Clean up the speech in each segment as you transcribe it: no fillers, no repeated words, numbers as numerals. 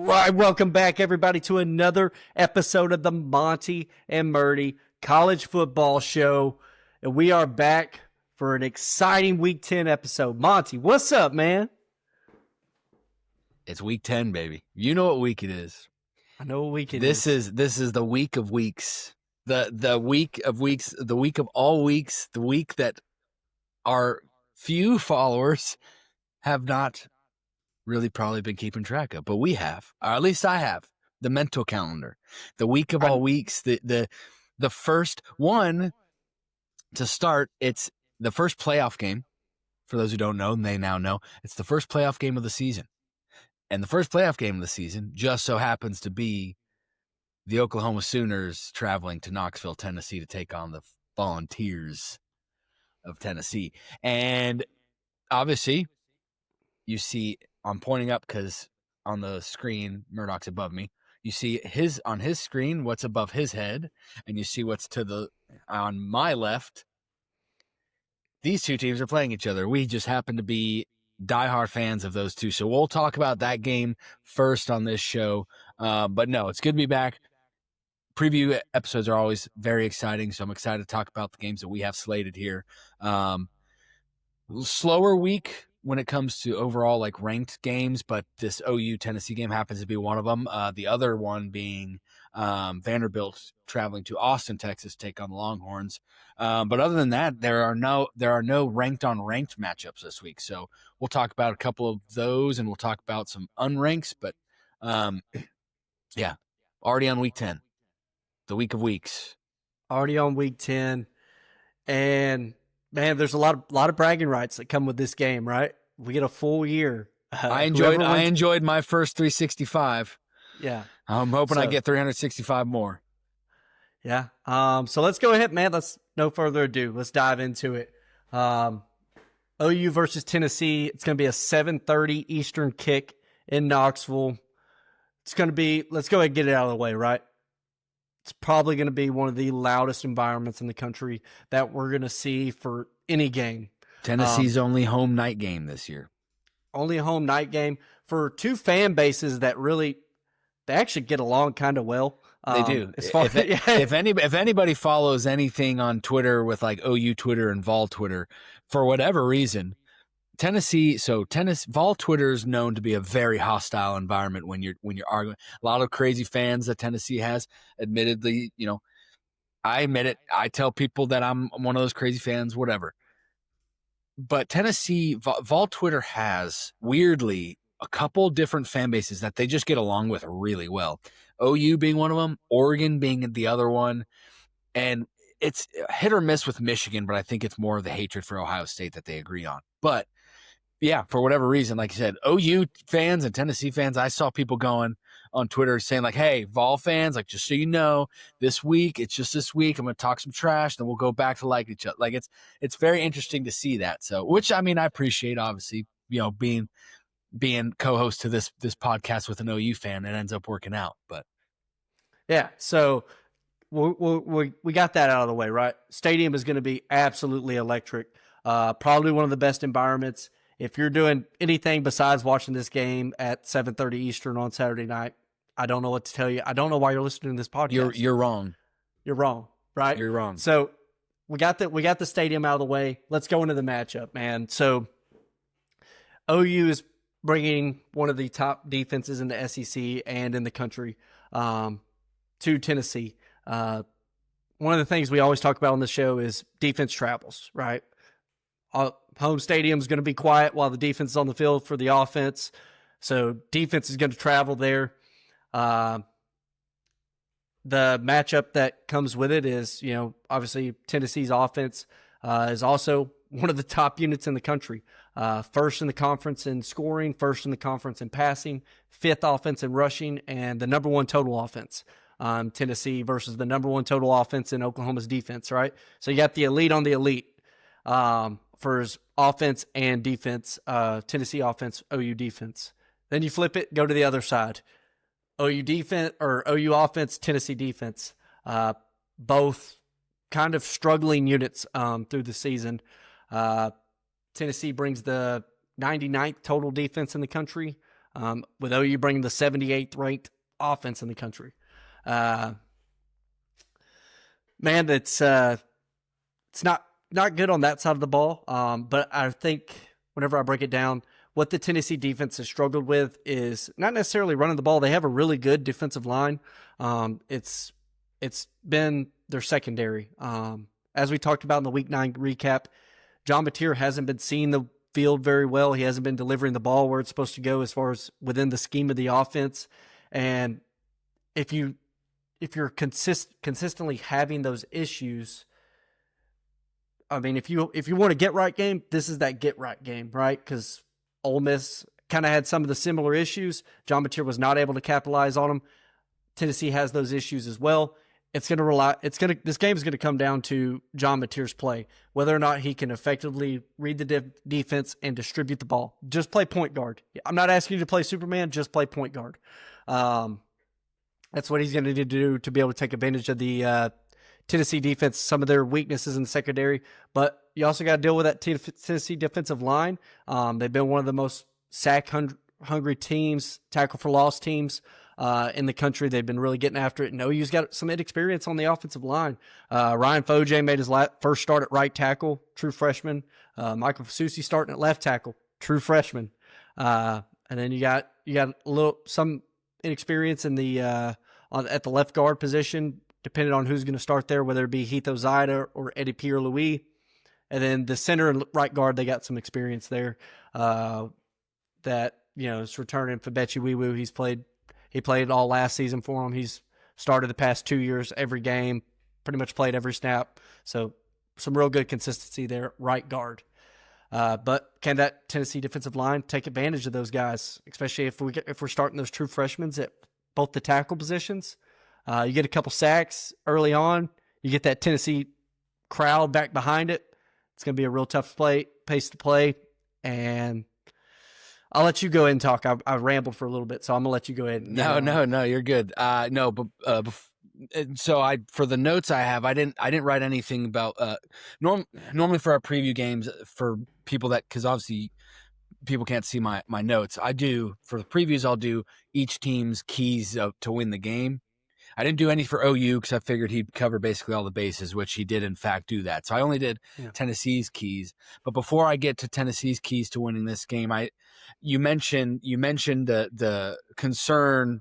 right, welcome back, everybody, to another episode of the Monty and Murdy College Football Show. And we are back for an exciting Week 10 episode. Monty, what's up, man? It's Week 10, baby. You know what week it is. I know what week it is. This is the week of weeks. The week of weeks, the week of all weeks, the week that our few followers have not really probably been keeping track of, but we have, or at least I have, the mental calendar. The week of all weeks, the first one to start. It's the first playoff game. For those who don't know, and they now know, it's the first playoff game of the season. And the first playoff game of the season just so happens to be the Oklahoma Sooners traveling to Knoxville, Tennessee to take on the Volunteers of Tennessee. And obviously, you see, I'm pointing up because on the screen, Murdoch's above me. You see on his screen what's above his head, and you see what's on my left. These two teams are playing each other. We just happen to be diehard fans of those two. So we'll talk about that game first on this show. But no, it's good to be back. Preview episodes are always very exciting, so I'm excited to talk about the games that we have slated here. Slower week when it comes to overall like ranked games, but this OU Tennessee game happens to be one of them. The other one being Vanderbilt traveling to Austin, Texas, to take on the Longhorns. But other than that, there are no ranked on ranked matchups this week. So we'll talk about a couple of those, and we'll talk about some unranks. But yeah, already on week 10, the week of weeks. Already on week 10, and man, there's a lot of bragging rights that come with this game, right? We get a full year. I enjoyed my first 365. Yeah. I'm hoping I get 365 more. Yeah. So let's go ahead, man. Let's no further ado. Let's dive into it. OU versus Tennessee. It's going to be a 7:30 Eastern kick in Knoxville. It's going to be, let's go ahead and get it out of the way, right? It's probably going to be one of the loudest environments in the country that we're going to see for any game. Tennessee's only home night game this year. Only a home night game for two fan bases that really, they actually get along kind of well. They do. If anybody follows anything on Twitter with like OU Twitter and Vol Twitter, for whatever reason, Vol Twitter is known to be a very hostile environment when you're arguing. A lot of crazy fans that Tennessee has. Admittedly, I admit it. I tell people that I'm one of those crazy fans, whatever. But Tennessee, Vol Twitter has, weirdly, a couple different fan bases that they just get along with really well. OU being one of them, Oregon being the other one. And it's hit or miss with Michigan, but I think it's more of the hatred for Ohio State that they agree on. But yeah, for whatever reason, like you said, OU fans and Tennessee fans, I saw people going on Twitter saying like, hey, Vol fans, like, just so you know, this week, it's just this week, I'm going to talk some trash, then we'll go back to like each other. Like, it's very interesting to see that. So, which, I mean, I appreciate, obviously, being co-host to this podcast with an OU fan, it ends up working out. But yeah, so we got that out of the way, right? Stadium is going to be absolutely electric. Probably one of the best environments. If you're doing anything besides watching this game at 7:30 Eastern on Saturday night, I don't know what to tell you. I don't know why you're listening to this podcast. You're wrong. You're wrong, right? You're wrong. So we got the stadium out of the way. Let's go into the matchup, man. So OU is bringing one of the top defenses in the SEC and in the country to Tennessee. One of the things we always talk about on the show is defense travels, right? Home stadium is going to be quiet while the defense is on the field for the offense. So defense is going to travel there. The matchup that comes with it is, obviously Tennessee's offense is also one of the top units in the country. First in the conference in scoring, first in the conference in passing, fifth offense in rushing, and the number one total offense. Tennessee versus the number one total offense in Oklahoma's defense, right? So you got the elite on the elite for his offense and defense, Tennessee offense, OU defense. Then you flip it, go to the other side. OU defense or OU offense, Tennessee defense. Both kind of struggling units through the season. Tennessee brings the 99th total defense in the country. with OU bringing the 78th ranked offense in the country. Man, it's not good on that side of the ball. But I think whenever I break it down, what the Tennessee defense has struggled with is not necessarily running the ball. They have a really good defensive line. It's been their secondary. As we talked about in the Week 9 recap, John Mateer hasn't been seeing the field very well. He hasn't been delivering the ball where it's supposed to go as far as within the scheme of the offense. And if you're consistently having those issues, I mean, if you want a get right game, this is that get right game, right? Because Ole Miss kind of had some of the similar issues. John Mateer was not able to capitalize on them. Tennessee has those issues as well. This game is going to come down to John Mateer's play, whether or not he can effectively read the defense and distribute the ball. Just play point guard. I'm not asking you to play Superman, just play point guard. That's what he's going to need to do to be able to take advantage of the Tennessee defense, some of their weaknesses in the secondary. But you also got to deal with that Tennessee defensive line. They've been one of the most sack-hungry teams, tackle-for-loss teams in the country. They've been really getting after it. And OU's got some inexperience on the offensive line. Ryan Foje made his first start at right tackle, true freshman. Michael Fasusi starting at left tackle, true freshman. And then you got some inexperience in the at the left guard position, depending on who's going to start there, whether it be Heath Ozida or Eddie Pierre-Louis. And then the center and right guard, they got some experience there. That is returning Fabechi Wiwu. He played all last season for him. He's started the past 2 years every game, pretty much played every snap. So some real good consistency there, right guard. But can that Tennessee defensive line take advantage of those guys, especially if we're starting those true freshmen at both the tackle positions? You get a couple sacks early on. You get that Tennessee crowd back behind it. It's going to be a real tough pace to play. And I'll let you go ahead and talk. I rambled for a little bit, so I'm going to let you go ahead. No, you're good. So for the notes I have, I didn't write anything about normally for our preview games for people because obviously people can't see my notes. I do for the previews. I'll do each team's keys to win the game. I didn't do any for OU because I figured he'd cover basically all the bases, which he did in fact do that. So I only did Tennessee's keys. But before I get to Tennessee's keys to winning this game, you mentioned the concern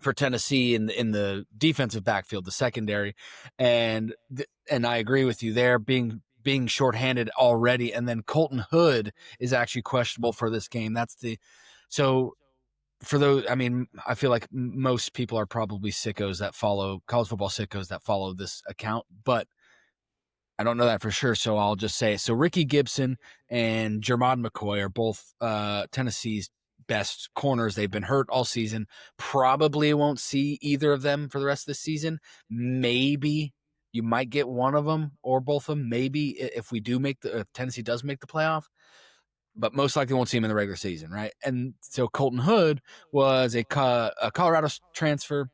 for Tennessee in the defensive backfield, the secondary, and I agree with you there, being shorthanded already, and then Colton Hood is actually questionable for this game. For those, I mean, I feel like most people are probably sickos that follow college football sickos that follow this account, but I don't know that for sure. So I'll just say, Ricky Gibson and Jermod McCoy are both Tennessee's best corners. They've been hurt all season. Probably won't see either of them for the rest of the season. Maybe you might get one of them or both of them. Maybe if Tennessee does make the playoff. But most likely won't see him in the regular season, right? And so Colton Hood was a Colorado transfer,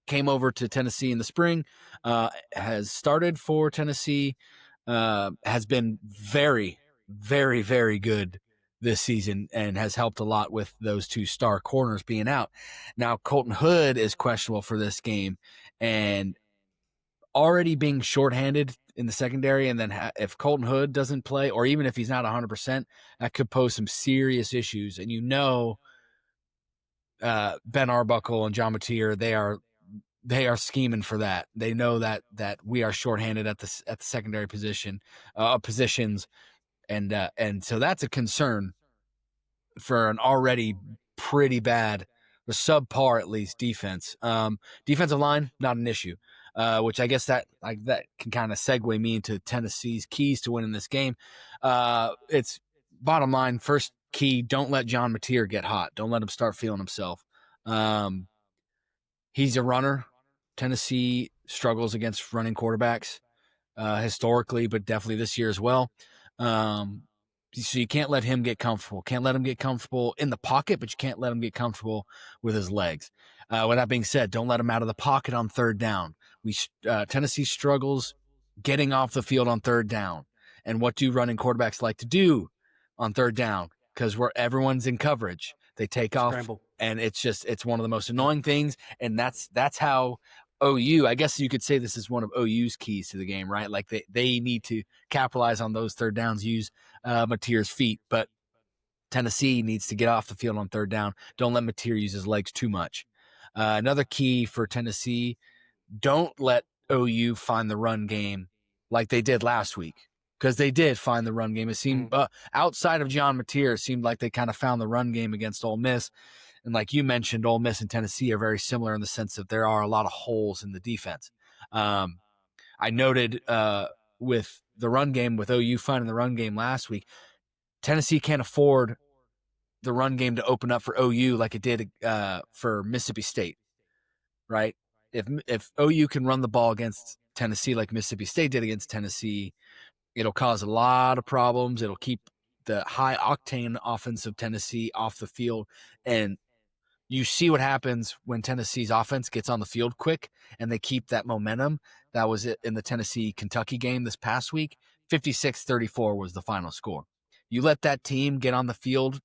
came over to Tennessee in the spring, has started for Tennessee, has been very, very, very good this season and has helped a lot with those two star corners being out. Now, Colton Hood is questionable for this game and already being shorthanded in the secondary, and then if Colton Hood doesn't play, or even if he's not 100%, that could pose some serious issues. And Ben Arbuckle and John Mateer, they are scheming for that. They know that we are shorthanded at the secondary positions, and so that's a concern for an already pretty bad, or subpar at least, defense. Defensive line, not an issue. Which I guess that can kind of segue me into Tennessee's keys to winning this game. It's bottom line, first key, don't let John Mateer get hot. Don't let him start feeling himself. He's a runner. Tennessee struggles against running quarterbacks historically, but definitely this year as well. So you can't let him get comfortable. Can't let him get comfortable in the pocket, but you can't let him get comfortable with his legs. With that being said, don't let him out of the pocket on third down. Tennessee struggles getting off the field on third down. And what do running quarterbacks like to do on third down? Because everyone's in coverage. They take off, Scramble. and it's one of the most annoying things. And that's how OU, I guess you could say this is one of OU's keys to the game, right? Like they need to capitalize on those third downs, use Mateer's feet, but Tennessee needs to get off the field on third down. Don't let Mateer use his legs too much. Another key for Tennessee, don't let OU find the run game like they did last week, because they did find the run game. It seemed outside of John Mateer, it seemed like they kind of found the run game against Ole Miss. And like you mentioned, Ole Miss and Tennessee are very similar in the sense that there are a lot of holes in the defense. I noted with the run game, with OU finding the run game last week, Tennessee can't afford the run game to open up for OU like it did for Mississippi State, right? If OU can run the ball against Tennessee like Mississippi State did against Tennessee, it'll cause a lot of problems. It'll keep the high-octane offense of Tennessee off the field. And you see what happens when Tennessee's offense gets on the field quick and they keep that momentum. That was it in the Tennessee-Kentucky game this past week. 56-34 was the final score. You let that team get on the field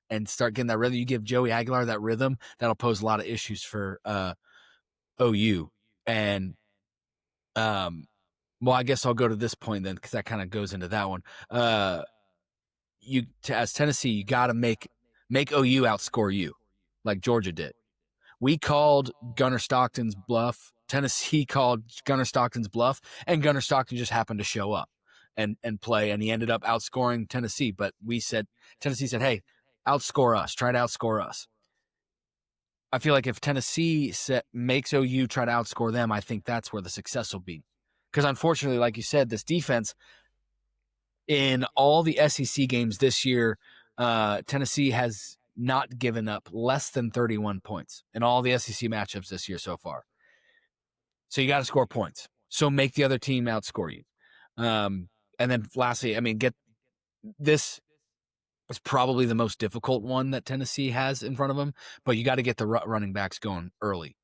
and start getting that rhythm. You give Joey Aguilar that rhythm, that'll pose a lot of issues for OU. And, well, I guess I'll go to this point then, because that kind of goes into that one. As Tennessee, you got to make OU outscore you, like Georgia did. We called Gunnar Stockton's bluff. Tennessee called Gunnar Stockton's bluff, and Gunnar Stockton just happened to show up and play, and he ended up outscoring Tennessee. But Tennessee said, hey, outscore us. Try to outscore us. I feel like if Tennessee makes OU try to outscore them, I think that's where the success will be. Because unfortunately, like you said, this defense, in all the SEC games this year, Tennessee has not given up less than 31 points in all the SEC matchups this year so far. So you got to score points. So make the other team outscore you. And then lastly, I mean, this is probably the most difficult one that Tennessee has in front of them, but you got to get the running backs going early.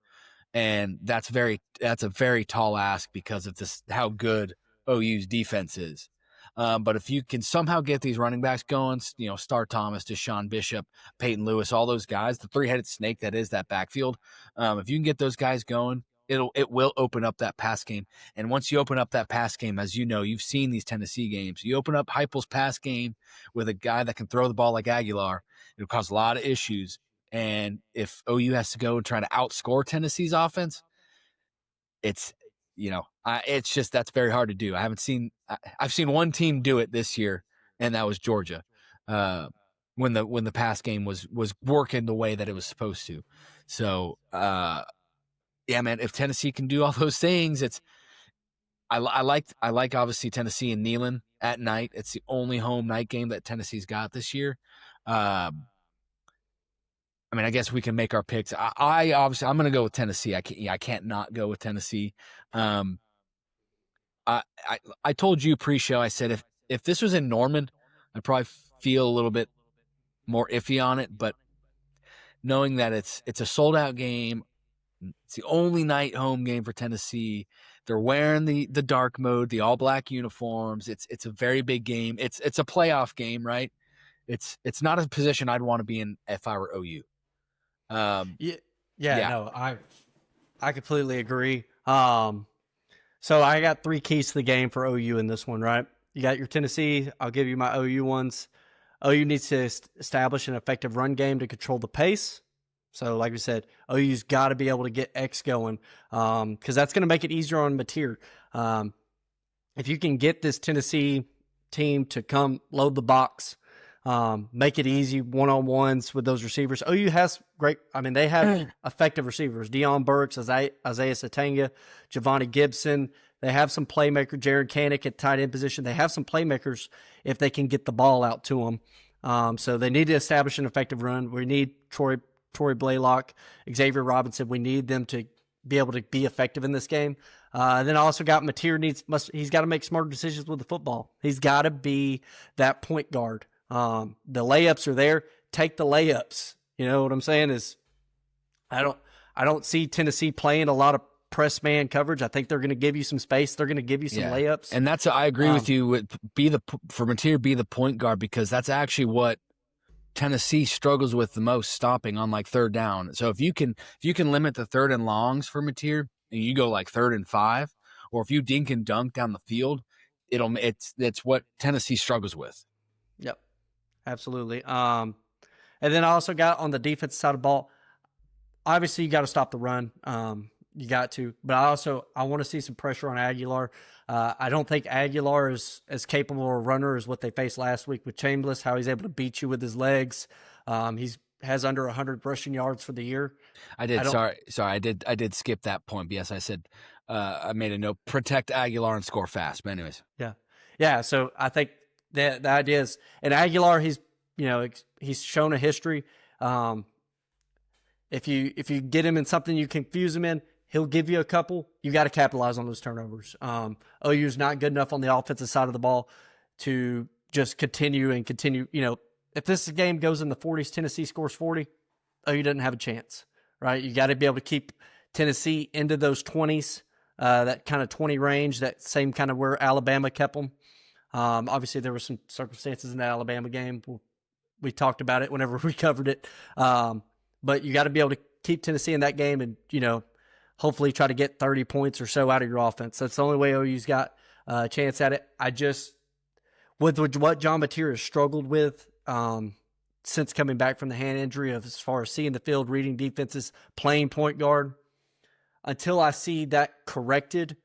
And that's a very tall ask because of this, how good OU's defense is. But if you can somehow get these running backs going, Star Thomas, Deshaun Bishop, Peyton Lewis, all those guys, the three-headed snake that is that backfield, if you can get those guys going, it will open up that pass game. And once you open up that pass game, as you know, you've seen these Tennessee games, you open up Heupel's pass game with a guy that can throw the ball like Aguilar, it'll cause a lot of issues. And if OU has to go and try to outscore Tennessee's offense, it's just, that's very hard to do. I've seen one team do it this year, and that was Georgia, when the pass game was working the way that it was supposed to. So, yeah, man, if Tennessee can do all those things, I like obviously Tennessee and Neyland at night. It's the only home night game that Tennessee's got this year. I mean, I guess we can make our picks. I'm going to go with Tennessee. I can't not go with Tennessee. I told you pre-show, I said if this was in Norman, I'd probably feel a little bit more iffy on it. But knowing that it's a sold out game, it's the only night home game for Tennessee. They're wearing the dark mode, the all black uniforms. It's a very big game. It's a playoff game, right? It's not a position I'd want to be in if I were OU. No, I completely agree. So I got three keys to the game for OU in this one, right? You got your Tennessee. I'll give you my OU ones. OU needs to establish an effective run game to control the pace. So like we said, OU's got to be able to get X going, because that's going to make it easier on Mateer. If you can get this Tennessee team to come load the box, make it easy one-on-ones with those receivers. OU has they have effective receivers. Deion Burks, Isaiah Satanga, Javonte Gibson. They have some playmaker, Jared Canick at tight end position. They have some playmakers if they can get the ball out to them. So they need to establish an effective run. We need Troy Blaylock, Xavier Robinson. We need them to be able to be effective in this game. Then I also got Mateer he's got to make smarter decisions with the football. He's got to be that point guard. The layups are there. Take the layups. You know what I'm saying? I don't see Tennessee playing a lot of press man coverage. I think they're going to give you some space. They're going to give you some layups. And I agree with you. For Mateer, be the point guard, because that's actually what Tennessee struggles with the most stopping on like third down. So if you can limit the third and longs for Mateer and you go like 3rd and 5, or if you dink and dunk down the field, it's what Tennessee struggles with. Yep, absolutely. And then I also got on the defense side of the ball. Obviously, you got to stop the run. You got to, but I want to see some pressure on Aguilar. I don't think Aguilar is as capable a runner as what they faced last week with Chambliss. How he's able to beat you with his legs. He's has under 100 rushing yards for the year. I did skip that point. But yes, I said I made a note: protect Aguilar and score fast. But anyways, yeah. So I think the idea is, and Aguilar, he's shown a history. If you get him in something you confuse him in, he'll give you a couple. You got to capitalize on those turnovers. OU's not good enough on the offensive side of the ball to just continue. If this game goes in the 40s, Tennessee scores 40, OU doesn't have a chance, right? You got to be able to keep Tennessee into those 20s, that kind of 20 range, that same kind of where Alabama kept them. Obviously, there were some circumstances in that Alabama game. We talked about it whenever we covered it. But you got to be able to keep Tennessee in that game and, hopefully try to get 30 points or so out of your offense. That's the only way OU's got a chance at it. With what John Mateer has struggled with since coming back from the hand injury, as far as seeing the field, reading defenses, playing point guard, until I see that corrected,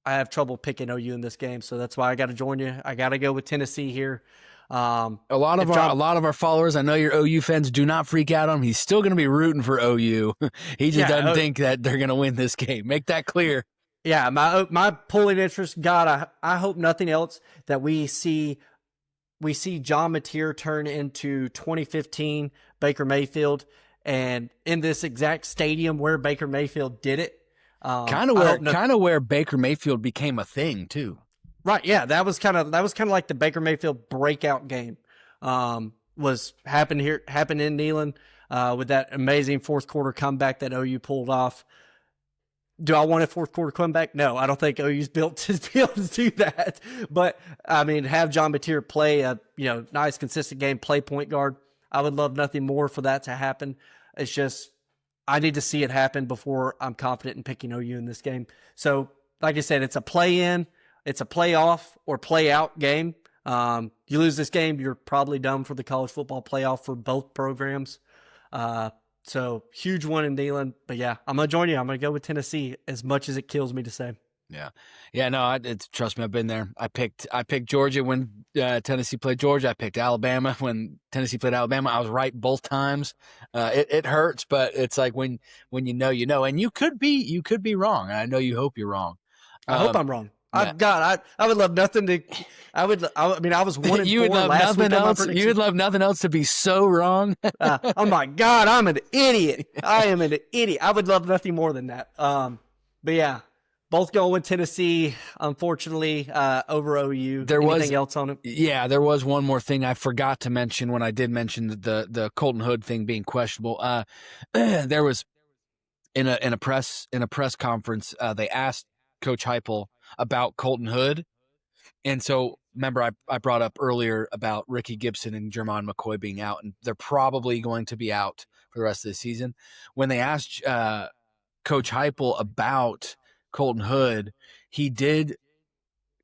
I have trouble picking OU in this game. So that's why I got to join you. I got to go with Tennessee here. A lot of our followers, I know your OU fans, do not freak out on him. He's still going to be rooting for OU. He just doesn't think that they're going to win this game. Make that clear. Yeah, my pulling interest, God, I hope nothing else that we see John Mateer turn into 2015 Baker Mayfield, and in this exact stadium where Baker Mayfield did it. Kind of where Baker Mayfield became a thing too. Right, yeah, that was kind of like the Baker Mayfield breakout game. Happened in Neyland with that amazing fourth quarter comeback that OU pulled off. Do I want a fourth quarter comeback? No, I don't think OU's built to be able to do that. But I mean, have John Mateer play a nice consistent game, play point guard. I would love nothing more for that to happen. It's just I need to see it happen before I'm confident in picking OU in this game. So, like I said, it's a play-in. It's a playoff or play-out game. You lose this game, you're probably done for the college football playoff for both programs. So huge one in Neyland. But yeah, I'm going to join you. I'm going to go with Tennessee as much as it kills me to say. Yeah. No, trust me, I've been there. I picked Georgia when Tennessee played Georgia. I picked Alabama when Tennessee played Alabama. I was right both times. It hurts, but it's like when you know, and you could be wrong. And I know you hope you're wrong. I hope I'm wrong. Yeah. I would love nothing to. I was 1-4 last week. You would love nothing else to be so wrong. Oh my God, I'm an idiot. I am an idiot. I would love nothing more than that. But yeah, both going with Tennessee. Unfortunately, over OU. Anything else on it? Yeah, there was one more thing I forgot to mention when I did mention the Colton Hood thing being questionable. There was in a press conference. They asked Coach Heupel about Colton Hood. And so remember I brought up earlier about Ricky Gibson and Jermon McCoy being out, and they're probably going to be out for the rest of the season. When they asked Coach Heupel about Colton Hood, he did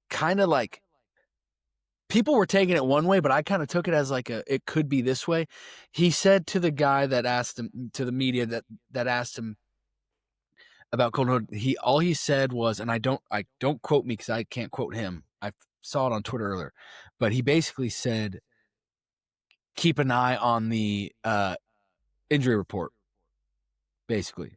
kind of like, people were taking it one way, but I kind of took it as like it could be this way. He said to the guy that asked him, to the media that asked him about Colton Hood, all he said was, and I don't quote me because I can't quote him. I saw it on Twitter earlier, but he basically said, keep an eye on the injury report, basically.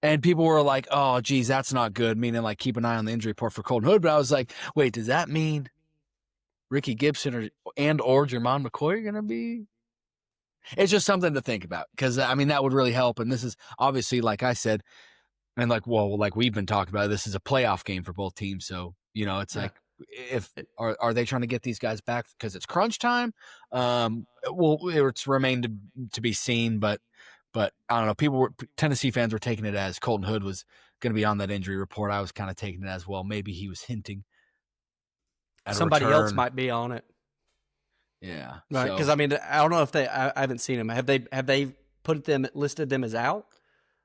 And people were like, oh, geez, that's not good, meaning like keep an eye on the injury report for Colton Hood. But I was like, wait, does that mean Ricky Gibson or Jermon McCoy are going to be? It's just something to think about because, I mean, that would really help. And this is obviously, like I said, and like we've been talking about, this is a playoff game for both teams. So, it's like, are they trying to get these guys back because it's crunch time? It's remained to be seen, but I don't know. Tennessee fans were taking it as Colton Hood was going to be on that injury report. I was kind of taking it as, well, maybe he was hinting at somebody a return. else might be on it. Yeah. Right, because I mean, I don't know if I haven't seen them. Have they listed them as out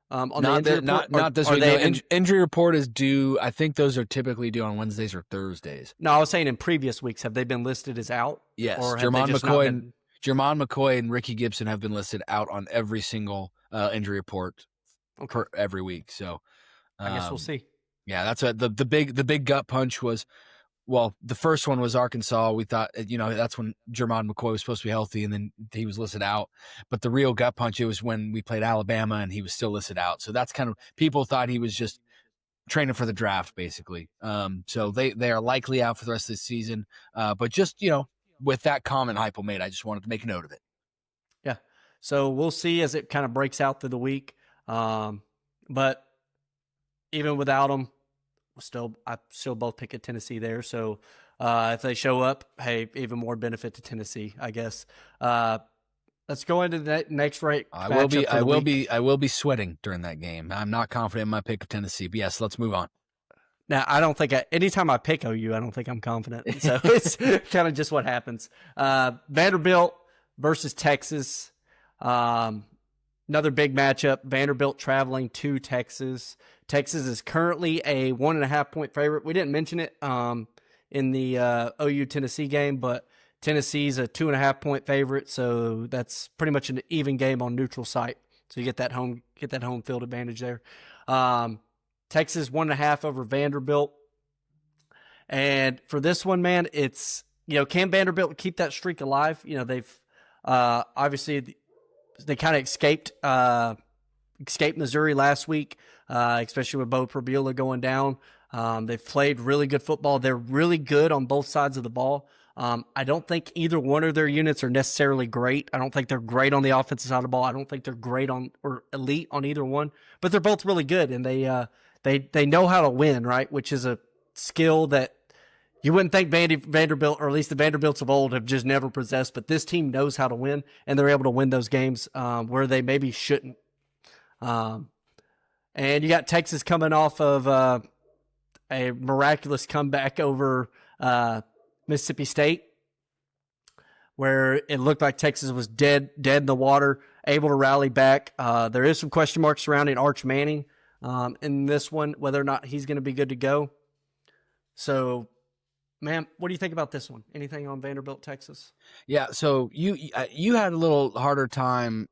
on the injury report? Not this or week. they No, injury report is due. I think those are typically due on Wednesdays or Thursdays. No, I was saying in previous weeks, have they been listed as out? Yes, Or have they just not been? Jermon McCoy and Ricky Gibson have been listed out on every single injury report per every week. So I guess we'll see. Yeah, that's the big gut punch was. Well, the first one was Arkansas. We thought, that's when Jermon McCoy was supposed to be healthy, and then he was listed out. But the real gut punch, it was when we played Alabama, and he was still listed out. So that's kind of, people thought he was just training for the draft, basically. So they are likely out for the rest of the season. But just, with that comment Heupel made, I just wanted to make a note of it. Yeah. So we'll see as it kind of breaks out through the week. But even without them, I still both pick at Tennessee there. So if they show up, hey, even more benefit to Tennessee, I guess. Let's go into the next right. I will be sweating during that game. I'm not confident in my pick of Tennessee, but yes, let's move on. Now, I don't think anytime I pick OU, I don't think I'm confident. So it's kind of just what happens. Vanderbilt versus Texas. Another big matchup. Vanderbilt traveling to Texas. Texas is currently a 1.5 point favorite. We didn't mention it in the OU Tennessee game, but Tennessee's a 2.5 point favorite, so that's pretty much an even game on neutral site. So you get that home field advantage there. Texas 1.5 over Vanderbilt, and for this one, man, it's can Vanderbilt keep that streak alive? They've obviously they kind of escaped Missouri last week, especially with Bo Prabula going down. They've played really good football. They're really good on both sides of the ball. I don't think either one of their units are necessarily great. I don't think they're great on the offensive side of the ball. I don't think they're great on or elite on either one, but they're both really good, and they know how to win, right? Which is a skill that you wouldn't think Vanderbilt, or at least the Vanderbilts of old, have just never possessed. But this team knows how to win, and they're able to win those games where they maybe shouldn't. And you got Texas coming off of a miraculous comeback over Mississippi State, where it looked like Texas was dead in the water, able to rally back. There is some question marks surrounding Arch Manning in this one, whether or not he's going to be good to go. So, man, what do you think about this one? Anything on Vanderbilt, Texas? Yeah, so you had a little harder time.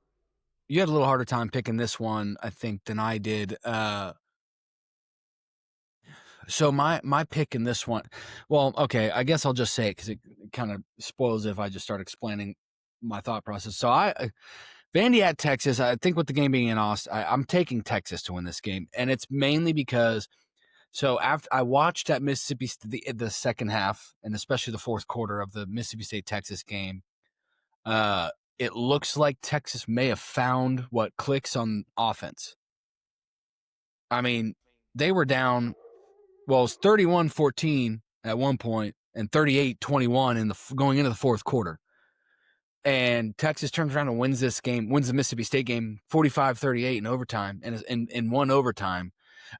You had a little harder time picking this one, I think, than I did. So my pick in this one, well, okay, I guess I'll just say it because it kind of spoils it if I just start explaining my thought process. So Vandy at Texas, I think with the game being in Austin, I'm taking Texas to win this game, and it's mainly because after I watched at Mississippi the second half, and especially the fourth quarter of the Mississippi State-Texas game, it looks like Texas may have found what clicks on offense. I mean, they were down, well, it was 31-14 at one point and 38-21 going into the fourth quarter. And Texas turns around and wins this game, wins the Mississippi State game 45-38 in overtime, and in one overtime.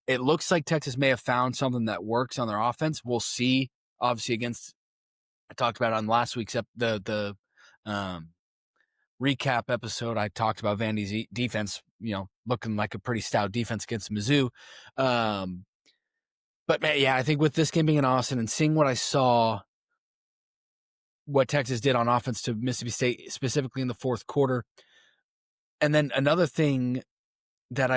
It looks like Texas may have found something that works on their offense. We'll see. Obviously, I talked about it on last week's the recap episode. I talked about Vandy's defense, looking like a pretty stout defense against Mizzou. But man, yeah, I think with this game being in Austin and seeing what I saw, what Texas did on offense to Mississippi State, specifically in the fourth quarter. And then another thing that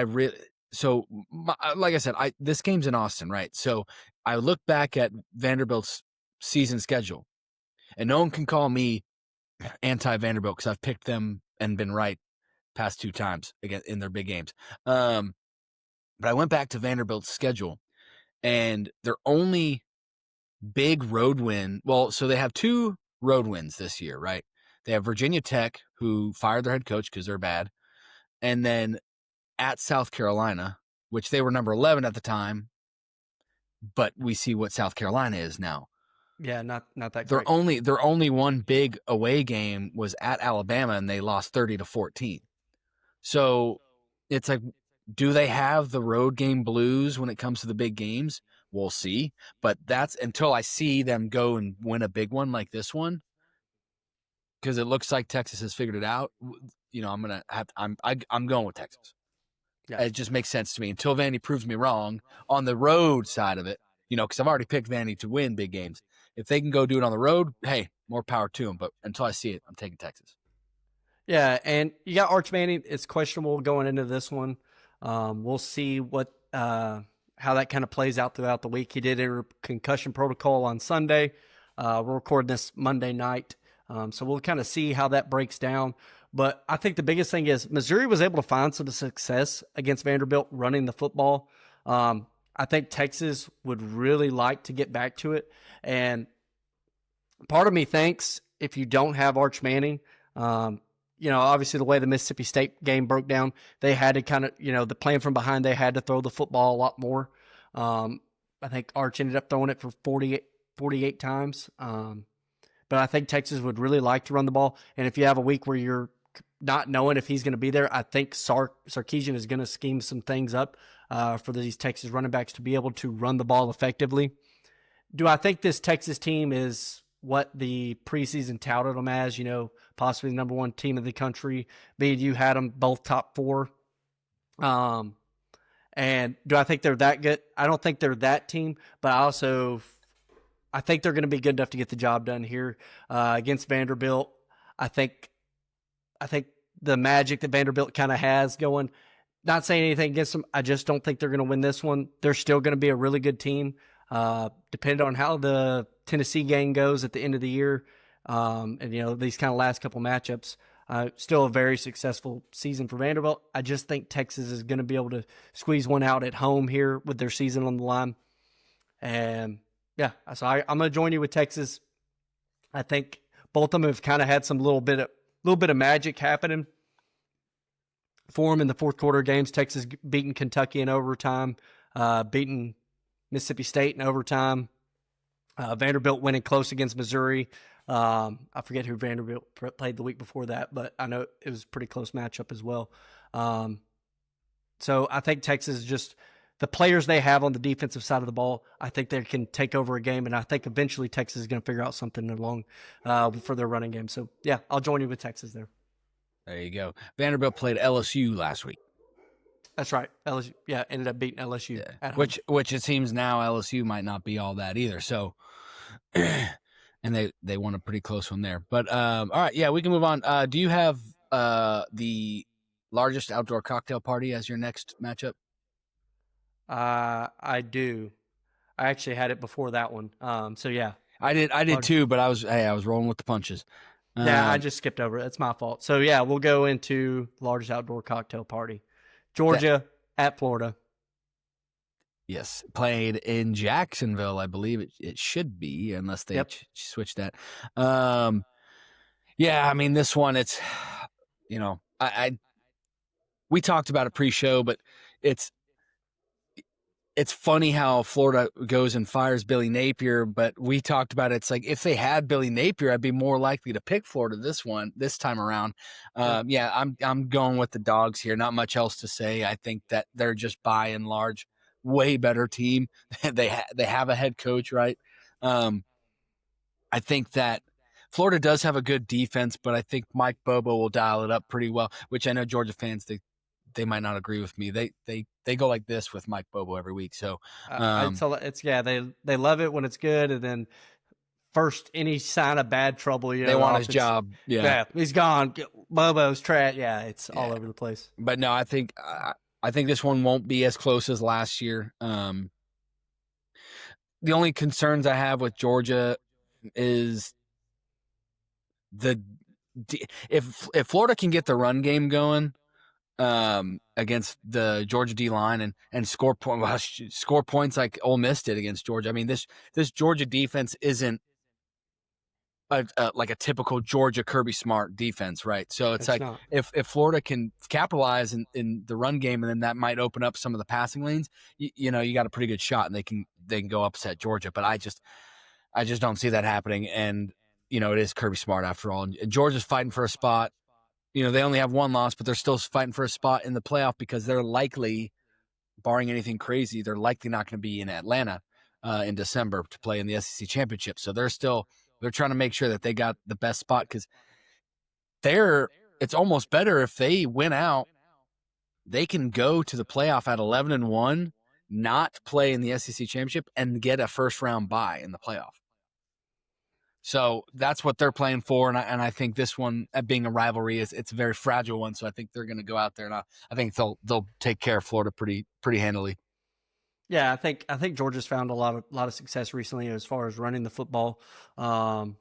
like I said, this game's in Austin, right? So I look back at Vanderbilt's season schedule, and no one can call me anti-Vanderbilt because I've picked them and been right past 2 times again in their big games. But I went back to Vanderbilt's schedule, and their only big road win, so they have 2 road wins this year, right? They have Virginia Tech, who fired their head coach because they're bad, and then at South Carolina, which they were number 11 at the time, but we see what South Carolina is now. Yeah, not that their great. Their only one big away game was at Alabama, and they lost 30-14. So it's like, do they have the road game blues when it comes to the big games? We'll see. But that's until I see them go and win a big one like this one. because it looks like Texas has figured it out. I'm going with Texas. Yeah. It just makes sense to me until Vandy proves me wrong on the road side of it. Because I've already picked Vandy to win big games. If they can go do it on the road, hey, more power to them. But until I see it, I'm taking Texas. Yeah, and you got Arch Manning. It's questionable going into this one. We'll see how that kind of plays out throughout the week. He did enter concussion protocol on Sunday. We're recording this Monday night, so we'll kind of see how that breaks down. But I think the biggest thing is Missouri was able to find some success against Vanderbilt running the football. I think Texas would really like to get back to it. And part of me thinks if you don't have Arch Manning, obviously the way the Mississippi State game broke down, they had to kind of, the plan from behind, they had to throw the football a lot more. I think Arch ended up throwing it for 48 times. But I think Texas would really like to run the ball. And if you have a week where you're not knowing if he's going to be there, I think Sarkisian is going to scheme some things up for these Texas running backs to be able to run the ball effectively. Do I think this Texas team is what the preseason touted them as, possibly the number one team of the country? Me and you had them both top 4. And do I think they're that good? I don't think they're that team, but I think they're going to be good enough to get the job done here against Vanderbilt. I think the magic that Vanderbilt kind of has going, not saying anything against them, I just don't think they're going to win this one. They're still going to be a really good team, depending on how the Tennessee game goes at the end of the year. And these kind of last couple matchups, still a very successful season for Vanderbilt. I just think Texas is going to be able to squeeze one out at home here with their season on the line. And yeah, so I'm going to join you with Texas. I think both of them have kind of had some little bit of magic happening for them in the fourth quarter games. Texas beating Kentucky in overtime, beating Mississippi State in overtime. Vanderbilt winning close against Missouri. I forget who Vanderbilt played the week before that, but I know it was a pretty close matchup as well. So I think Texas is just the players they have on the defensive side of the ball. I think they can take over a game, and I think eventually Texas is going to figure out something along for their running game. So yeah, I'll join you with Texas there. There you go. Vanderbilt played LSU last week. That's right. LSU, ended up beating LSU at home. Which it seems now LSU might not be all that either. So, and they won a pretty close one there. But all right, yeah, we can move on. Do you have the largest outdoor cocktail party as your next matchup? I do. I actually had it before that one. So yeah, I did too. But I was rolling with the punches. Yeah, I just skipped over it. It's my fault. So yeah, we'll go into largest outdoor cocktail party. Georgia at Florida. Yes, played in Jacksonville, I believe it should be, unless they switch that. Yeah, I mean this one, it's we talked about it pre-show, but it's funny how Florida goes and fires Billy Napier, but we talked about it. It's like if they had Billy Napier, I'd be more likely to pick Florida this time around. Yeah, I'm going with the Dogs here. Not much else to say. I think that they're just by and large way better team. They have a head coach, right? I think that Florida does have a good defense, but I think Mike Bobo will dial it up pretty well. Which I know Georgia fans they might not agree with me. They go like this with Mike Bobo every week. So they love it when it's good, and then first any sign of bad trouble, they want his job. Yeah, he's gone. Bobo's trash. Yeah, it's all over the place. But no, I think this one won't be as close as last year. The only concerns I have with Georgia is if Florida can get the run game going against the Georgia D line and score points like Ole Miss did against Georgia. I mean, this Georgia defense isn't like a typical Georgia Kirby Smart defense, right? So it's like not. If Florida can capitalize in the run game, and then that might open up some of the passing lanes, you got a pretty good shot, and they can go upset Georgia. But I just don't see that happening. And it is Kirby Smart after all, and Georgia's fighting for a spot. They only have one loss, but they're still fighting for a spot in the playoff because they're likely, barring anything crazy, they're likely not going to be in Atlanta in December to play in the SEC championship. So they're trying to make sure that they got the best spot because it's almost better if they win out. They can go to the playoff at 11-1, not play in the SEC championship, and get a first round bye in the playoff. So that's what they're playing for, and I think this one, being a rivalry, it's a very fragile one. So I think they're going to go out there, and I think they'll take care of Florida pretty handily. Yeah, I think Georgia's found a lot of success recently as far as running the football, and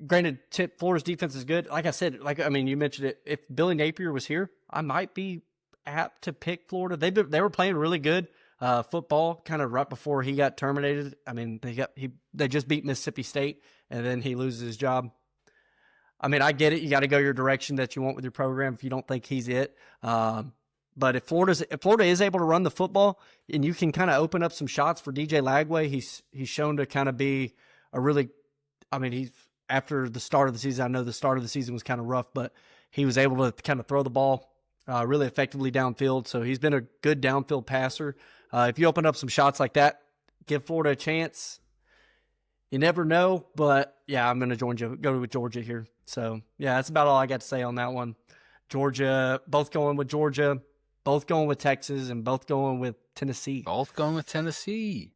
granted, Florida's defense is good. Like I said, you mentioned it. If Billy Napier was here, I might be apt to pick Florida. They were playing really good football kind of right before he got terminated. I mean, they just beat Mississippi State, and then he loses his job. I mean, I get it. You got to go your direction that you want with your program if you don't think he's it. But if Florida is able to run the football, and you can kind of open up some shots for DJ Lagway, he's shown to kind of be a really. I mean, he's after the start of the season. I know the start of the season was kind of rough, but he was able to kind of throw the ball really effectively downfield. So he's been a good downfield passer. If you open up some shots like that, give Florida a chance. You never know, but yeah, I'm going to go with Georgia here. So yeah, that's about all I got to say on that one. Georgia, both going with Georgia, both going with Texas, and both going with Tennessee. Both going with Tennessee.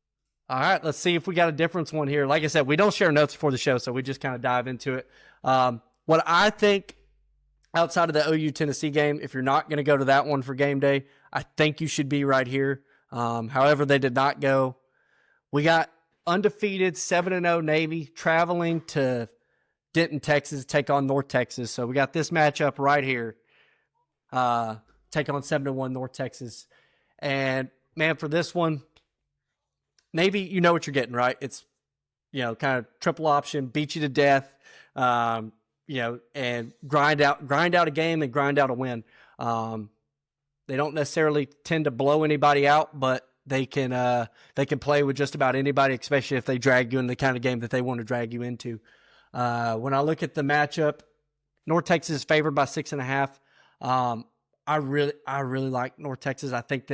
All right, let's see if we got a difference one here. Like I said, we don't share notes before the show, so we just kind of dive into it. What I think outside of the OU Tennessee game, if you're not going to go to that one for game day, I think you should be right here. However, they did not go. We got undefeated 7-0 Navy traveling to Denton, Texas, take on North Texas. So we got this matchup right here. Take on 7-1 North Texas. And man, for this one, Navy, you know what you're getting, right? It's, kind of triple option, beat you to death, and grind out a game and grind out a win. They don't necessarily tend to blow anybody out, but they can play with just about anybody, especially if they drag you in the kind of game that they want to drag you into. When I look at the matchup, North Texas is favored by 6.5. I really like North Texas. I think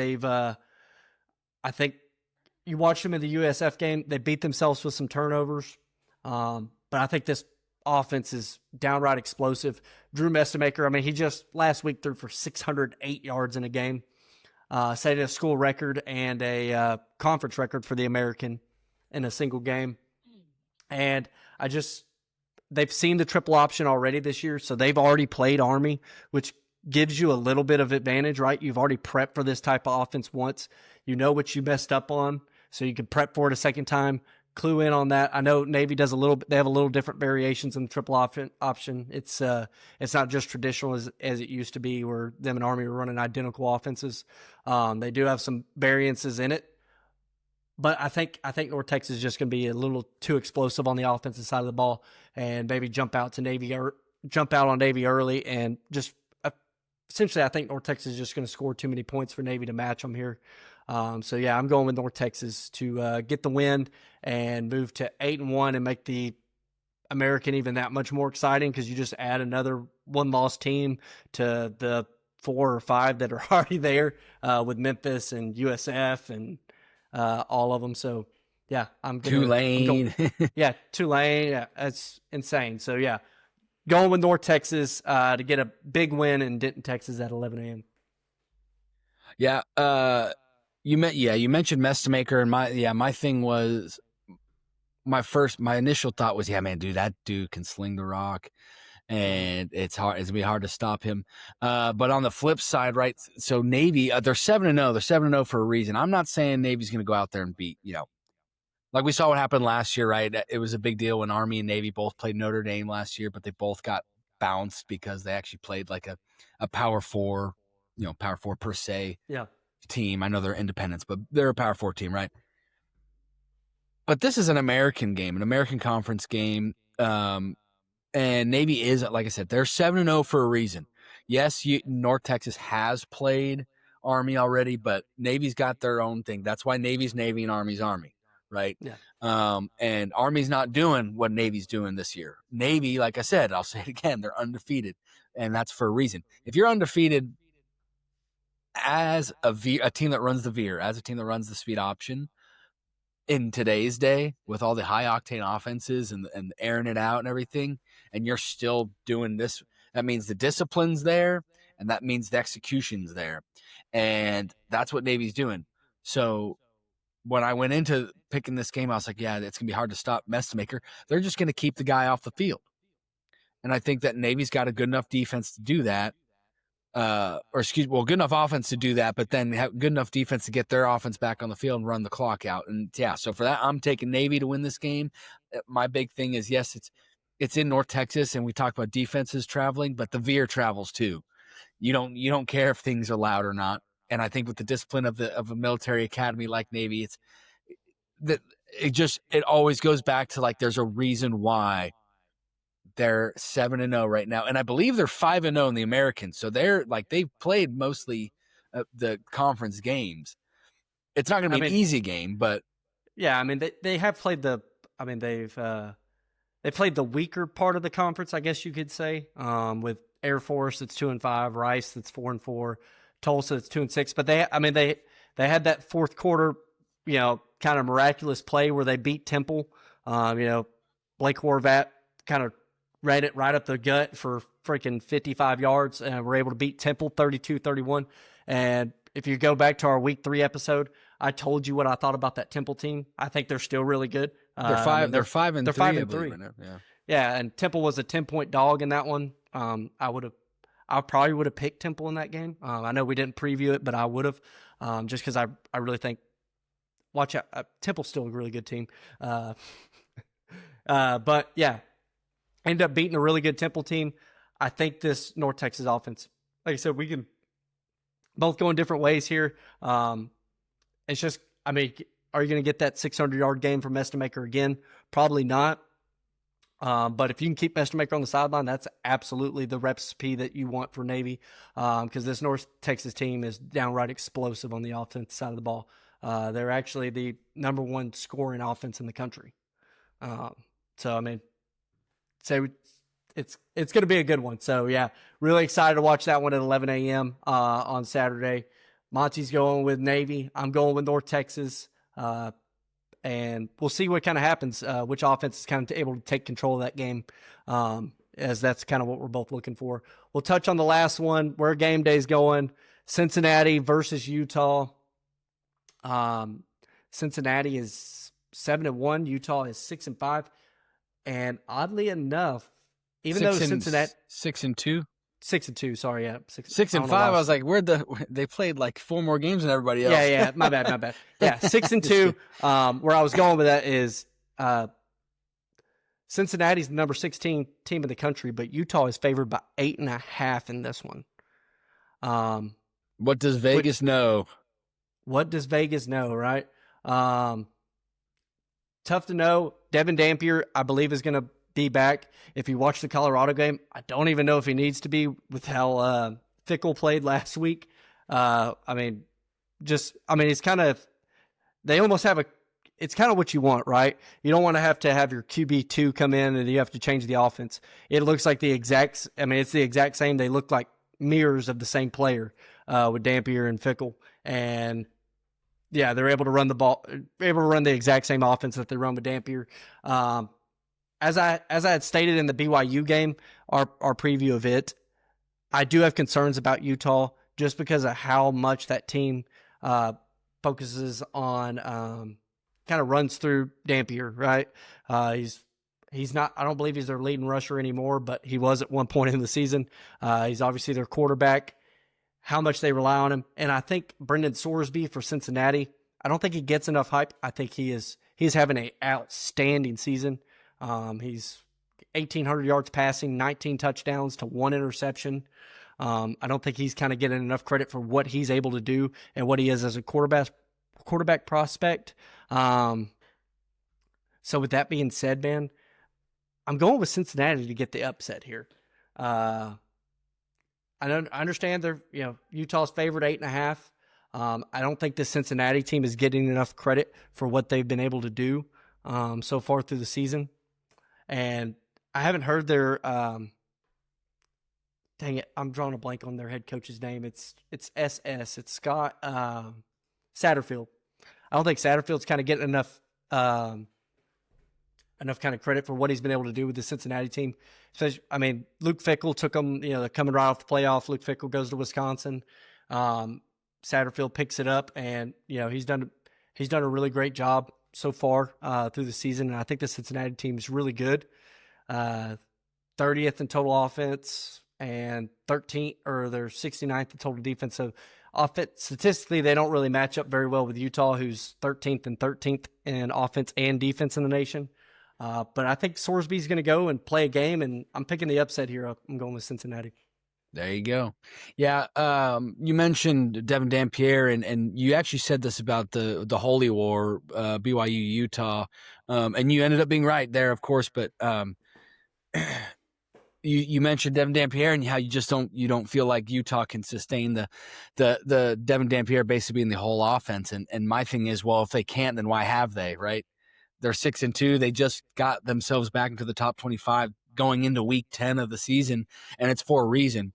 you watched them in the USF game. They beat themselves with some turnovers. But I think this offense is downright explosive. Drew Messamaker, he just last week threw for 608 yards in a game. Set a school record and a conference record for the American in a single game. And they've seen the triple option already this year, so they've already played Army, which gives you a little bit of advantage, right? You've already prepped for this type of offense once. You know what you messed up on, so you can prep for it a second time, clue in on that. I know Navy does they have a little different variations in the triple option. It's not just traditional as it used to be, where them and Army were running identical offenses. They do have some variances in it, but I think North Texas is just going to be a little too explosive on the offensive side of the ball, and maybe jump out on Navy early, and just essentially I think North Texas is just going to score too many points for Navy to match them here. So yeah, I'm going with North Texas to get the win and move to 8-1 and make the American even that much more exciting, because you just add another one-loss team to the 4 or 5 that are already there with Memphis and USF and all of them. So yeah, Tulane. Yeah, Tulane. Yeah, that's insane. So yeah, going with North Texas to get a big win in Denton, Texas at 11 a.m. Yeah. You mentioned Messamaker, and my thing was my initial thought was, yeah, man, dude, that dude can sling the rock, and it's gonna be hard to stop him. But on the flip side, right? So Navy, they're 7-0. They're 7-0 for a reason. I'm not saying Navy's gonna go out there and beat, like we saw what happened last year, right? It was a big deal when Army and Navy both played Notre Dame last year, but they both got bounced because they actually played like a Power 4, Power 4 per se. Yeah. Team. I know they're independents, but they're a Power 4 team, right? But this is an American game, an American Conference game, and Navy is, like I said, they're 7-0 for a reason. Yes, North Texas has played Army already, but Navy's got their own thing. That's why Navy's Navy and Army's Army, right? Yeah. And Army's not doing what Navy's doing this year. Navy, like I said, I'll say it again, they're undefeated, and that's for a reason. If you're undefeated as a team that runs the veer, as a team that runs the speed option, in today's day with all the high octane offenses and airing it out and everything, and you're still doing this. That means the discipline's there, and that means the execution's there, and that's what Navy's doing. So when I went into picking this game, I was like, yeah, it's gonna be hard to stop Messmaker. They're just gonna keep the guy off the field, and I think that Navy's got a good enough defense to do that. Good enough offense to do that, but then have good enough defense to get their offense back on the field and run the clock out. And yeah, so for that, I'm taking Navy to win this game. My big thing is, yes, it's in North Texas, and we talk about defenses traveling, but the veer travels too. You don't care if things are loud or not. And I think with the discipline of a military academy like Navy, it's that it always goes back to like there's a reason why they're 7-0 right now, and I believe they're 5-0 in the Americans. So they're like they've played mostly the conference games. It's not going to be an easy game, but yeah, I mean they have played they played the weaker part of the conference, I guess you could say, with Air Force that's 2-5, Rice that's 4-4, Tulsa that's 2-6. But they had that fourth quarter, kind of miraculous play where they beat Temple. Blake Horvat kind of ran it right up the gut for freaking 55 yards and were able to beat Temple 32-31. And if you go back to our week 3 episode, I told you what I thought about that Temple team. I think they're still really good. They're 5-3. They're 5-3 right now. Yeah, and Temple was a 10-point dog in that one. I probably would have picked Temple in that game. I know we didn't preview it, but I would have, just because I really think. Watch out, Temple's still a really good team. But yeah, ended up beating a really good Temple team. I think this North Texas offense, like I said, we can both go in different ways here. It's just, are you going to get that 600-yard game from Messmaker again? Probably not. But if you can keep Messmaker on the sideline, that's absolutely the recipe that you want for Navy, because this North Texas team is downright explosive on the offensive side of the ball. They're actually the number 1 scoring offense in the country. So it's going to be a good one. So yeah, really excited to watch that one at 11 a.m. On Saturday. Monty's going with Navy. I'm going with North Texas. And we'll see what kind of happens, which offense is kind of able to take control of that game, as that's kind of what we're both looking for. We'll touch on the last one, where game day's going. Cincinnati versus Utah. Cincinnati is 7-1. Utah is 6-5. And oddly enough, even though Cincinnati 6-2, 6-2, sorry, yeah, 6-5. I was like, they played like 4 more games than everybody else. Yeah, my bad. Yeah, 6-2. Where I was going with that is Cincinnati's the number 16 team in the country, but Utah is favored by 8.5 in this one. What does Vegas know? What does Vegas know, right? Tough to know. Devin Dampier, I believe, is going to be back. If you watch the Colorado game, I don't even know if he needs to be with how Fickle played last week. It's kind of, they almost have it's kind of what you want, right? You don't want to have your QB2 come in and you have to change the offense. It looks like it's the exact same. They look like mirrors of the same player with Dampier and Fickle. And yeah, they're able to run the ball, able to run the exact same offense that they run with Dampier. As I had stated in the BYU game, our preview of it, I do have concerns about Utah just because of how much that team focuses on, kind of runs through Dampier, right? He's not, I don't believe he's their leading rusher anymore, but he was at one point in the season. He's obviously their quarterback. How much they rely on him. And I think Brendan Sorsby for Cincinnati, I don't think he gets enough hype. I think he's having an outstanding season. He's 1,800 yards passing, 19 touchdowns to 1 interception. I don't think he's kind of getting enough credit for what he's able to do and what he is as a quarterback prospect. So with that being said, man, I'm going with Cincinnati to get the upset here. I understand they're, Utah's favored 8.5. I don't think the Cincinnati team is getting enough credit for what they've been able to do so far through the season. And I haven't heard their dang it, I'm drawing a blank on their head coach's name. It's SS. It's Scott Satterfield. I don't think Satterfield's kind of getting enough enough kind of credit for what he's been able to do with the Cincinnati team. Especially, I mean, Luke Fickell took them, they're coming right off the playoff. Luke Fickell goes to Wisconsin. Satterfield picks it up, and he's done a really great job so far through the season. And I think the Cincinnati team is really good. 30th in total offense and 13th, or they're 69th in total defense. So offense, statistically, they don't really match up very well with Utah, who's 13th and 13th in offense and defense in the nation. But I think Sorsby's going to go and play a game, and I'm picking the upset here. I'm going with Cincinnati. There you go. Yeah, you mentioned Devin Dampierre, and you actually said this about the Holy War, BYU Utah, and you ended up being right there, of course. But you mentioned Devin Dampierre and how you don't feel like Utah can sustain the Devin Dampierre basically being the whole offense. And my thing is, well, if they can't, then why have they? Right? They're 6-2. They just got themselves back into the top 25 going into week 10 of the season, and it's for a reason.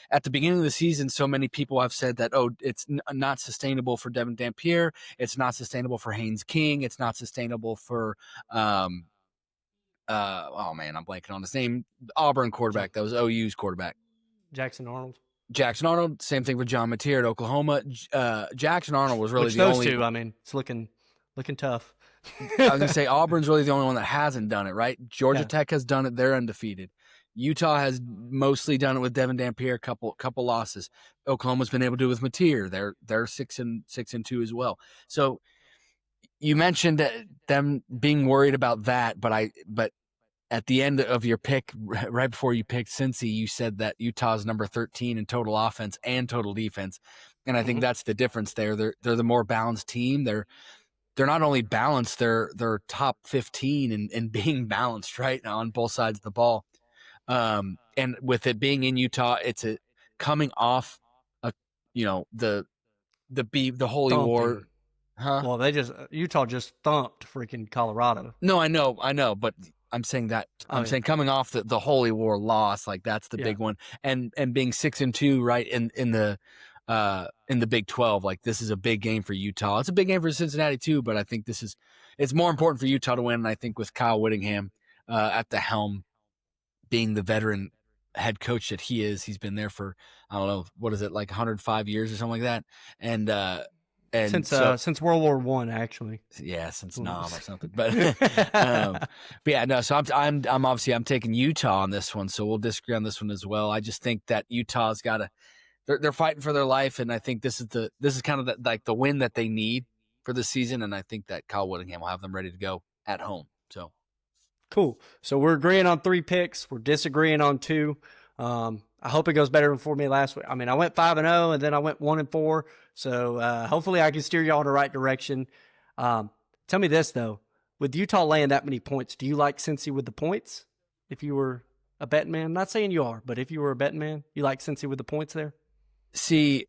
At the beginning of the season, so many people have said that, it's not sustainable for Devin Dampierre. It's not sustainable for Haynes King. It's not sustainable for, I'm blanking on his name. Auburn quarterback. That was OU's quarterback. Jackson Arnold. Same thing with John Mateer at Oklahoma. Jackson Arnold was really the only. Two, I mean, it's looking tough. I was going to say Auburn's really the only one that hasn't done it, right? Georgia Tech has done it. They're undefeated. Utah has mostly done it with Devin Dampierre, couple losses. Oklahoma's been able to do it with Mateer. They're 6-2 as well. So you mentioned them being worried about that, but at the end of your pick, right before you picked Cincy, you said that Utah's number 13 in total offense and total defense, and I think that's the difference there. They're the more balanced team. They're not only balanced, they're top 15 in being balanced, right, on both sides of the ball. And with it being in Utah, it's coming off the Holy War. Huh? Well, Utah just thumped freaking Colorado. No, I know, but I'm saying that saying coming off the Holy War loss, like that's the big one, and being 6-2, right, in the Big 12, like this is a big game for Utah. It's a big game for Cincinnati too, but I think it's more important for Utah to win. And I think with Kyle Whittingham at the helm, being the veteran head coach that he is, he's been there for, I don't know, what is it, like 105 years or something like that. And since World War I, actually. Yeah, since Nam or something. But yeah, no. So I'm obviously taking Utah on this one. So we'll disagree on this one as well. I just think that Utah's got to. They're fighting for their life, and I think this is kind of the win that they need for the season. And I think that Kyle Whittingham will have them ready to go at home. So. Cool. So we're agreeing on 3 picks. We're disagreeing on 2. I hope it goes better for me last week. I mean, I went 5-0 and then I went 1-4. So hopefully I can steer y'all in the right direction. Tell me this though, with Utah laying that many points, do you like Cincy with the points? If you were a betting man, I'm not saying you are, but if you were a betting man, you like Cincy with the points there? See,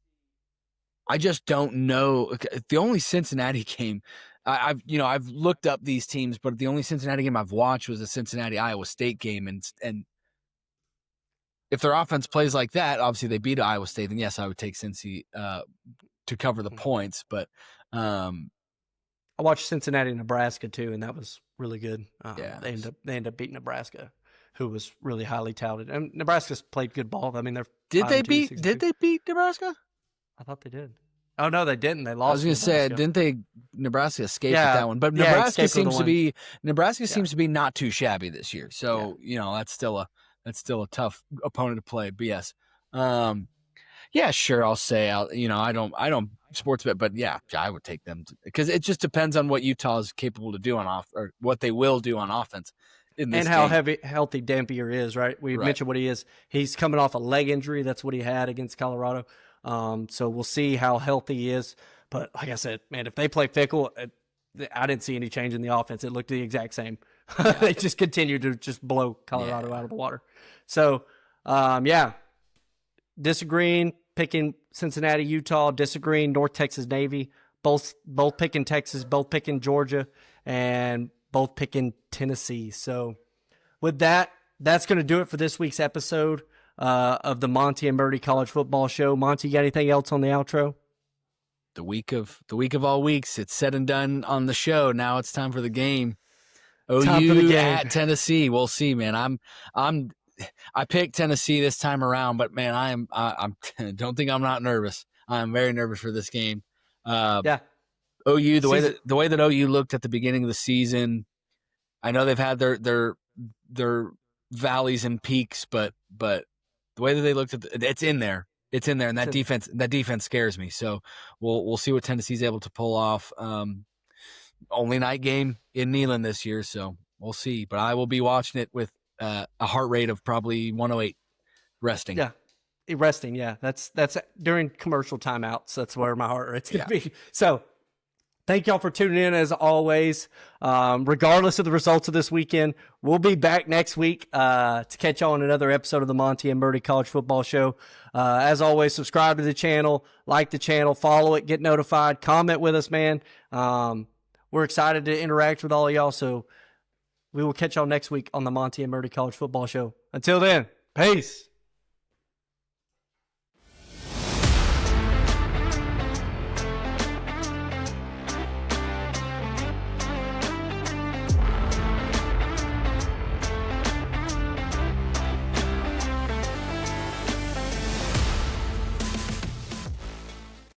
I just don't know. The only Cincinnati game. I've looked up these teams, but the only Cincinnati game I've watched was a Cincinnati-Iowa State game, and if their offense plays like that, obviously they beat Iowa State, then yes, I would take Cincy to cover the points. But I watched Cincinnati Nebraska too, and that was really good. They end up beating Nebraska, who was really highly touted, and Nebraska's played good ball. I mean, did they beat Nebraska? I thought they did. Oh no, they didn't. They lost. I was going to say, didn't they? Nebraska escaped with that one, but Nebraska seems to be not too shabby this year. So that's still a tough opponent to play. But yes, sure. I'll say I don't sports bet, but yeah, I would take them because it just depends on what Utah is capable to do or what they will do on offense. And how healthy Dampier is, right? We mentioned what he is. He's coming off a leg injury. That's what he had against Colorado. So we'll see how healthy he is. But like I said, man, if they play Fickell, I didn't see any change in the offense. It looked the exact same. They just continued to just blow Colorado out of the water. So, disagreeing, picking Cincinnati, Utah, disagreeing North Texas Navy, both picking Texas, both picking Georgia, and both picking Tennessee. So with that, that's going to do it for this week's episode of the Monty and Murdy College Football Show. Monty, you got anything else on the outro? the week of all weeks. It's said and done on the show. Now it's time for the game. Time for the OU game. at Tennessee. We'll see, man. I picked Tennessee this time around, but man, I don't think I'm not nervous. I'm very nervous for this game. Yeah. OU, the way that OU looked at the beginning of the season, I know they've had their valleys and peaks, but the way that they looked at it's in there. It's in there, and that defense scares me. So we'll see what Tennessee's able to pull off. Only night game in Neyland this year, so we'll see. But I will be watching it with a heart rate of probably 108, resting. Yeah, resting. Yeah, that's during commercial timeouts. That's where my heart rate's gonna be. So, thank y'all for tuning in as always. Regardless of the results of this weekend, we'll be back next week to catch y'all on another episode of the Monty and Murdy College Football Show. As always, subscribe to the channel, like the channel, follow it, get notified, comment with us, man. We're excited to interact with all of y'all, so we will catch y'all next week on the Monty and Murdy College Football Show. Until then, peace.